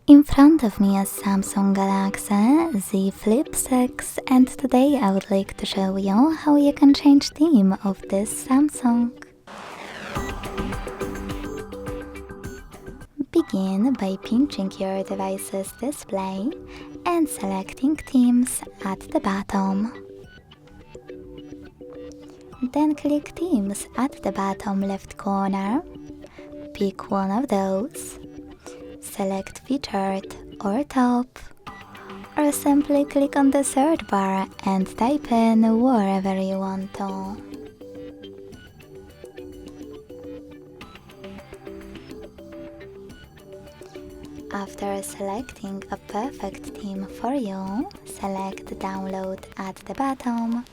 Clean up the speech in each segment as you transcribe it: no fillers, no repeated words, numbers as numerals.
In front of me is Samsung Galaxy Z Flip 6, and today I would like to show you how you can change theme of this Samsung. Begin by pinching your device's display and selecting themes at the bottom. Then click themes at the bottom left corner, pick one of those. Select featured or top, or simply click on the search bar and type in wherever you want to. After selecting a perfect theme for you, select download at the bottom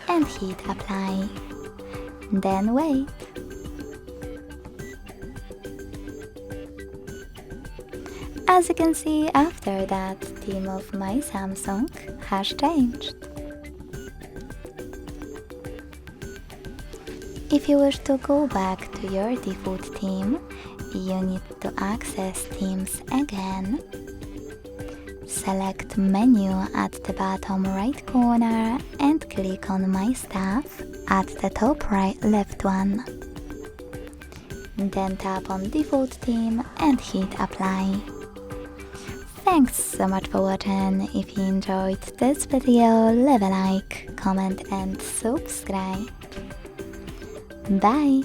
and hit apply. Then wait. As you can see, after that, theme of my Samsung has changed. If you wish to go back to your default theme, you need to access themes again. Select menu at the bottom right corner and click on my stuff at the top right left one. Then tap on default theme and hit apply. Thanks so much for watching. If you enjoyed this video, leave a like, comment and subscribe. Bye!